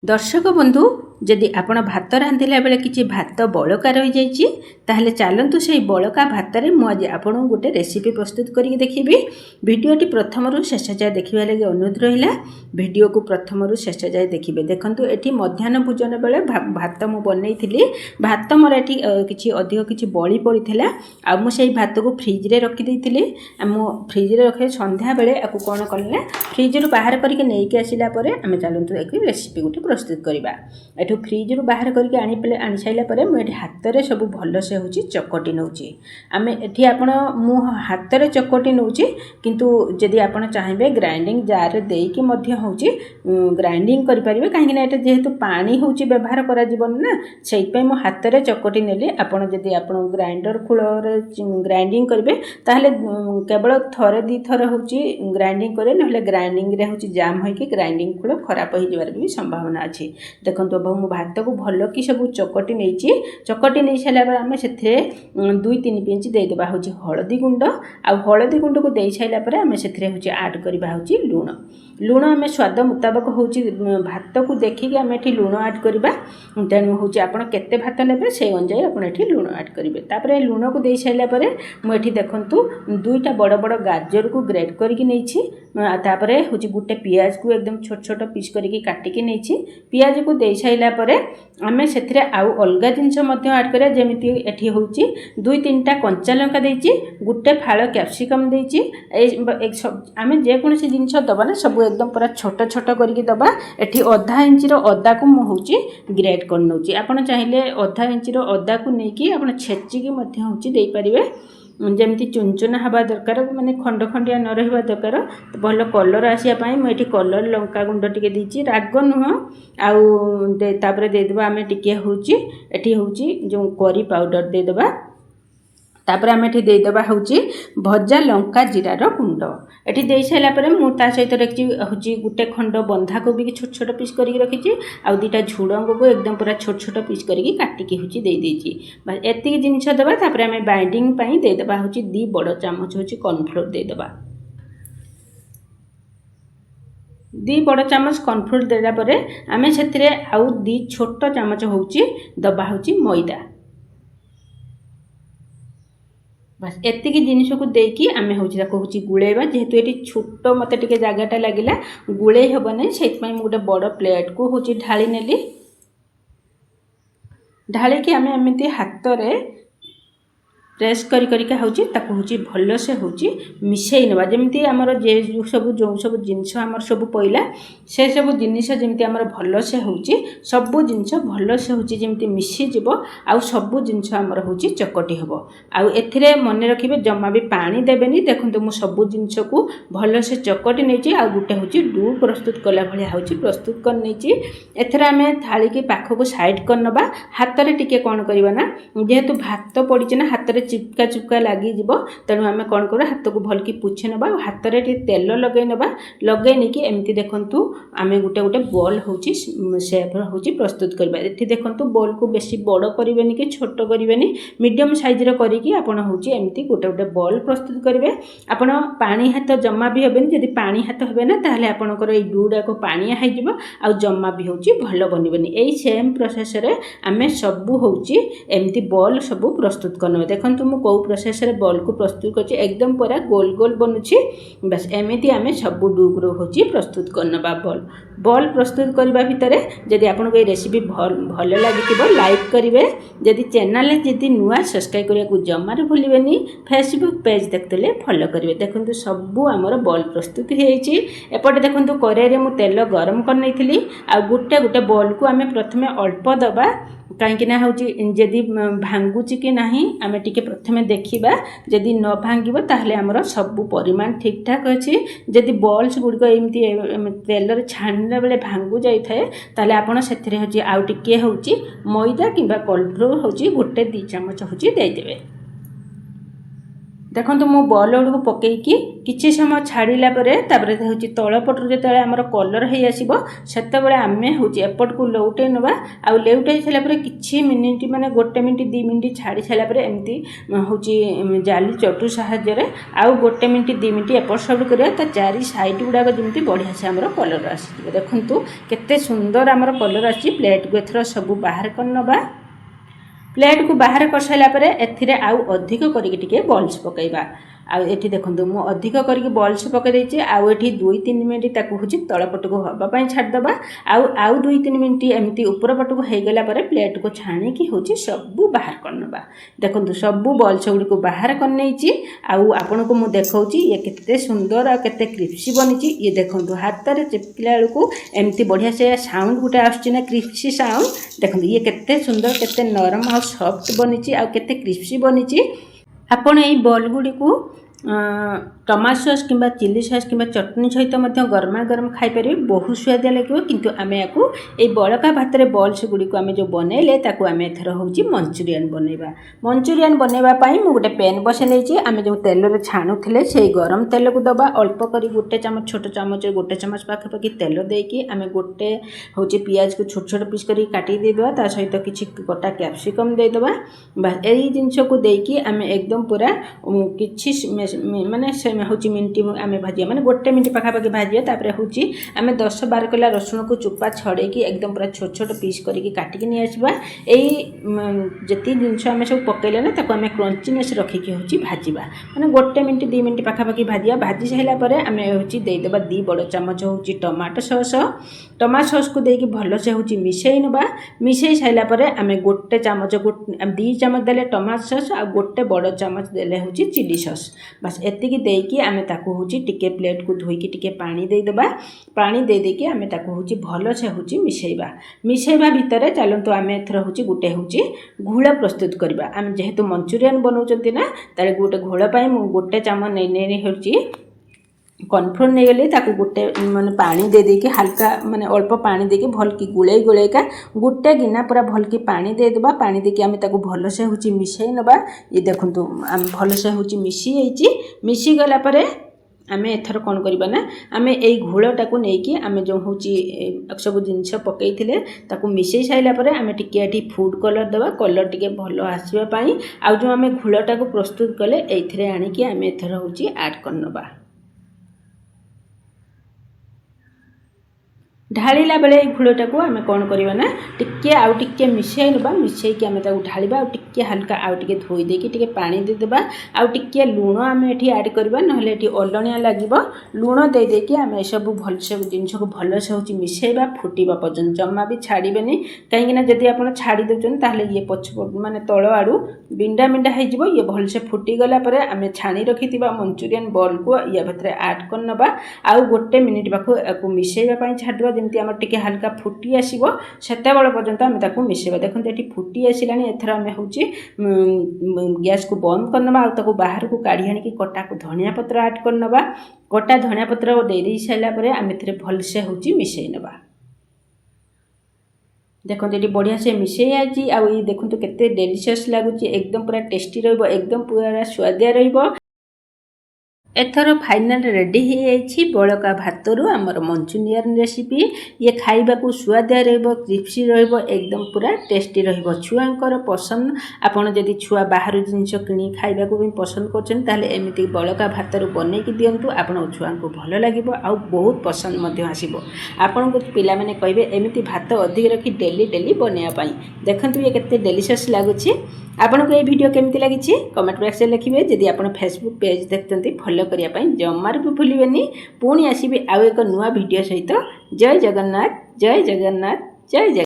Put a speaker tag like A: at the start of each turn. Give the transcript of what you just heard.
A: दर्शक बंधु जदि आपण भात रांधिला बेले किसी भात बलका रही जाइए ताहले चलतु से बलका भात में मुझे आपण गोटे रेसिपी प्रस्तुत करके देखी। भिडटी प्रथम शेष जाए देखा लगे अनुरोध रहा। भिडियो को प्रथम शेष जाए देखिए। देखंतु एठी मध्याह्न भोजन बेले भात मु बनई भात मोर एठी किछि अधिक किछि बली पड़ीला आ मु सेही भात को फ्रिज रे रखी देइथिली। मु फ्रिज रे रखे संध्या बेले आकु कोन करले फ्रिज रु बाहर करके नेइके आसिला परे आमे चलंतु एक रेसिपी गोटे प्रस्तुत करबा। एठू फ्रिज रु बाहर करके आनी साइला परे मु एठी हाथ रे सब भल से होची चकटी नउची। आमे एठी आपण मु हाथ रे चकटी नउची किंतु जदि आपण चाहेबे ग्राइंडिंग जार रे देई मध्य होची ग्राइंडिंग करि परिबे। काहे ना एटा जेहेतु पानी होची व्यवहार करा जीवन ना सेइ पय मु हाथ रे चकटी नेली। आपण जदि आपण ग्राइंडर खुळ रे ग्राइंडिंग करबे ताहले केवल थरे दी थर होची ग्राइंडिंग करे नहले ग्राइंडिंग रे होची जाम होई कि ग्राइंडिंग खुळ खराब होई जबार भी संभावना अछि। देखंतु अब मु भात को भल कि सब चकटी नैची। चकटी नै साला पर आमे सेथे 2-3 पिंच दे देबा होची हळदी गुंड आ हळदी गुंड को दे साइला पर आमे सेथे होची ऐड करबा होची लूण। लूण आमे स्वाद मुताबिक होची भात को देखि आमे एठी लूण ऐड करबा। तेनु होची आपण केते भात नेबे से अनुसार आपण एठी लूण ऐड करिवे। तापर लूण को दे साइला पर मु एठी देखंतु 2टा बड़ बड़ गाजर को ग्रेट करके नैची। तापर होची गुटे पियाज को एकदम छोट छोट पीस करके काटिके नैची। पियाज को दे साइला परे आमे सेथिरे आउ अलगा जिंस मध्य ऐड करिया। जेमिति एठी होची 2-3टा कंचा लंका देइची, गुटे फाळ कैप्सिकम देइची। एक सब आमे जे कोनसी जिंस दबा ना सब एकदम पूरा छोट छोट करके दबा। एठी आधा इंच रो अदा को मु होची ग्रेट कर नउची। आपण चाहिले आधा इंच रो अदा को नेकी आपण छेची के मध्य होची देई परिबे। जमती चुनचुना हवा दरकार माने खंड खंडिया न रहिबा दरकार। भल कलर आसिया पई म एठी कलर लंका गुंड टिके दीची, राग नुह आउ तापर दे देबा आमे टिके होची एठी होची जो करी पाउडर दे देबा। तापर आमे एठी दे देबा होची भजा लंका जीरा रो गुंड। एठी देई साइला परे मु ता सहित रखची होची गुटे खंड बंधा कोबी के छोट छोट पीस करके रखीची आ दुटा झुडंग को एकदम पूरा छोट छोट पीस करके काटिकी होची दे देची। बस एति जिंस देबा। तापर आमे बाइंडिंग पई दे देबा होची 2 बड़ चम्मच होची कॉर्नफ्लोर दे देबा। 2 बड़ चम्मच कॉर्नफ्लोर देला परे आमे सेथिरे आउ 2 छोट चम्मच होची दबा होची मैदा। बस एतिकी जिनिस को देकी आमे होची ताको होची गुळेबा। जेहेतु एटी छोट मते टिके जागाटा लागिला गुळे हेबो नै सेति पई मु गोटे बड़ प्लेट को होची ढाली नेली। ढाली कि आमे एमिति हाथ रे प्रेस करी करी का होची ताको होची भल से होची मिसई नेबा। जेमिति हमर जे सब जिंस हमर सब पइला से सब जिनिस जेमिति हमर भल से होची सब जिनिस भल से होची जेमिति मिसी जिवो आ सब जिनिस हमर होची चकटी हबो। आ एथिरे मने रखिबे जम्मा भी पानी देबेनी। देखंतु मु सब जिनिस को भल से चकटी नेची आ गुटे होची डू प्रस्तुत कला भलिया होची प्रस्तुत कर नेची। एथिरे आमे थाली के पाखो को साइड कर नबा। हाथ रे टिके कोन करबा ना जेहेतु भात पडिछ ना हाथ रे चिपका चिपका लगी जीवो। तेणु आमे कोन करू हाथ को भल की पुछे नबा। हाथ रे टी तेल लगे नबा। लगे नै कि एमती देखंतु आमे गुटे गुटे बॉल होची शेप होची प्रस्तुत करबा। एठी देखंतु बॉल को बेसी बड़ करिवेनी कि छोट करिवेनी, मीडियम साइज रे करी कि आपण होची एमती गुटे गुटे बॉल प्रस्तुत करिवे। आपण पानी हाथ जम्मा भी हेबेनी। जदि पानी हाथ हेबे ना ताहले आपणकर ए डूडा को पानिया हे जिवो आ जम्मा भी होची भल बनिबेनी। एई सेम प्रोसेस रे आमे सब होची एमती बॉल सब प्रस्तुत करनो। देखंतु मु को प्रोसेस रे बॉल को प्रस्तुत करछि एकदम पूरा गोल गोल बनुछि। बस एमिति आमे सब डूगरो होछि प्रस्तुत करनबा। बॉल प्रस्तुत करबा भितरे जदि आपन को ए रेसिपी भल लागिथिबो लाइक करिवे। जदि चैनल जदि नुआ सब्सक्राइब करिया को जम्मा रे भूलिबेनी। फेसबुक पेज देखतले फॉलो करिवे। देखंतु सब हमर बॉल प्रस्तुत हेछि। एपटे देखंतु कड़ाई रे मु तेल गरम कर नैथिली आ गुटे गुटे बॉल को आमे प्रथमे अल्प दबा। कहीं ना होची जदि भांगुची कि नहीं आमे टिके प्रथमे देखिबा। जदि न भांगिबो ताहले हमर सब परिमाण ठीक ठाक अछि। जदि बॉल्स गुडको एमती तेल रे छाणला बेले भांगु जाई थाए ताहले आपण सेथिरे होची आउ टिके होची मैदा किबा कॉर्नफ्लोर होची गुटे 2 चम्मच होची देई देबे। देखो मो बॉल गुड़ को पकईकि किछि समय छाड़िला तापर हूँ तलपटू जो आमर कलर हो आसो से आम हूँ एपट को लौटे नवा आउ लौटे सारापर कि मिनिट माने गोटे मिनिट 2 मिनिट छाड़ी सारापर एमती हूँ जाली चटू साहाय्य आउ गोटे मिनिट 2 मिनिट एपट सब कर चारि साइड गुड़ाक जमी बढ़िया से आमर कलर आस देखु केते सुंदर आमर कलर आसी प्लेट को एथर सब बाहर कर नवा प्लेट को बाहर कर सारा पर एथिरे आउ अधिक करके बल्स पकईबा आउ एठी देखंतु मु अधिक करके बल्स पकई देछि आउ एठी 2-3 मिनिट ताकू हुछि तळपट को हबा पई छाड दबा आउ 2-3 मिनिट एमती ऊपर पट को हे गेला पर प्लेट को छाणी की हुछि सब बाहर करनबा देखंतु सब बल्स गुडी को बाहर कर नैछि आउ आपन को मु देखौछि ये केते सुंदर आ केते क्रिस्पी बनिछि ये देखंतु हाथ रे चिपकिला को एमती बढ़िया से साउंड गुटे आछि ना क्रिस्पी साउंड देखंतु ये केते सुंदर केते नरम आ सॉफ्ट बनिछि आ केते क्रिस्पी बनिछि आपण एई बॉल गुडी को टमाटो सॉस किंबा चिली सॉस किंबा चटनी सहित गरमा गरम खाईपर बहुत स्वादिया लगे किंतु आम या बड़का भात में बल्स गुड़ी को आम जो बनइले आम एथर हूँ मंचूरियन बनइबा मंचूरियन बनइबापी मुझे गोटे पेन बसई आम जो तेल रे छाणुले से गरम तेल को दबा अल्प कर गोटे चामच छोट चामच गोटे चामच पाखापाखि तेल देकी आम गोटे हूँ पियाज को छोट छोट पिस कर काटी देदेबा ता सहित किसी कटा कैप्सिकम देदेबा बस यही जिनस को देकी आम एकदम पूरा किसी माने हूँ मिनिट आम भाजिया माने गोटे मिनिट पाखापाखि भाजिया तापर हूँ आम 10-12 कला रसुण को चुपा छड़ेकी एकदम पूरा छोट छोट पीस करके काटिकी नहीं आसवा यही जिनस आम सब पकईले ना आम क्रंचीनेस रखिकी हूँ भाजवा माने गोटे मिनिट 2 मिनिट पाखापाखि भाजिया भाजी सारापर आम हूँ देदेबा 2 बड़ चामच हूँ टमाटो सॉस को देकी भल से हूँ मिसई नवा मिसई सारापर आम गोटे चामच 2 चामच देले टमाटो सॉस आ गोटे बड़ चामच देले हूँ चिली सॉस बस एतिकी देकी आम ताकू हूँ टिके प्लेट को धोईकी टिके पानी देदेबा पानी दे देकी आम ताकू हूँ भल से हूँ मिसैबा भितर चलतु आम एथर हूँ गोटे हूँ घोल प्रस्तुत करवा आम जेहेतु मंचूरियन बनाऊँ ना ताले गोटे घोल पाई मु गोटे चामच नहीं हूँ कॉर्नफ्लोर नहीं गली ताकू गोटे माने पानी दे देकी हल्का माने अल्प पानी देकी भल की गुलेका गोटे गिना पूरा भल की पानी दे देबा पानी देकी आम ताकू भल से हूँ मिसई नबा ये देखंतु आम भल से हूँ मिसी गला परे आम एथर कौन करवा ना आम यही घोलटा को लेकिन आम जो हूँ सब जिनस पकईले ताकू मिसई सारापर आम टिके फूड कलर देवा कलर टिके भल आसवाई आउ जो आम घोलटा को प्रस्तुत कले ये आणिकी आम एथर हूँ ऐड करनबा ढाला बेले घोलटा को आम कौन करवा ना टिके आउ टिके मिसई नबा मिसईकी आम ढाला आउ टिके हल्का आउ टिके धोई देकी टिके पानी देदेबा आउ टिके लुण आम एठी ऐड करबा नहले एठी अलणिया लागिबो लुण दे देकी आम ए सब भल से जिनस को भल से होची मिसईबा फुटीबा पर्यंत जम्मा भी छाड़ीबेनी कहीं ना जदि आपण छाड़ी दोचन ताहले ये पछ माने तळ आडू बिंडा बिंडा हो जिवो ये भल से फुटी गला परे आम छाणी रखिथिबा मंचूरियन बॉल को या भितर ऐड करनबा आउ गोटे मिनिट पाखो आकु मिसईबा पई छाडबा जमती आम टिके हल्का फुटी आसीबो सेते बेल पर्यंत आम ताकू मिसईबा देखंतु एठी फुटी आसिलानी एथर आम होची गैस को बंद करनबा आ ताकू बाहर को काढी आनी कि कटा को धनिया पत्र ऐड करनबा कटा धनिया पत्र दे दे साइला परे आम एथरे भल से होची मिसई नबा देखो ये बढ़िया से मिसई आछि आ देखो केते डेलीशियस लागुची एकदम पूरा टेस्टी रहइबो एकदम पूरा स्वादिया रहइबो एथर फाइनल रेडी हो जाइए बड़का भातरू आमर मंचूरियन रेसिपी ये खाइबा को स्वादिया रहिबो क्रिस्पी रहिबो एकदम पूरा टेस्टी रहिबो छुआंकर पसंद आपन जदि छुआ बाहर जिनिस किनी खाइबा को भी पसंद करछन ताले एमिति बड़का भातरू बनेकी दियंतु आपन छुआ को भल लागिबो आ बहुत पसंद मध्य आसीबो आपन को पिला माने कहबे एमिति भात अधिक रखी डेली डेली बनेया पई देखंतु ये केते डेलीशियस लागुची आपन को ये वीडियो केमती लागिची कमेंट बॉक्स में लिखिबे जदि आपन फेसबुक पेज देखतंती फॉलो करिया पई जमार भी भूलिबेनी पुणी आसीबे आउ एक नुआ वीडियो सहित जय जगन्नाथ जय जगन्नाथ जय जगन्नाथ।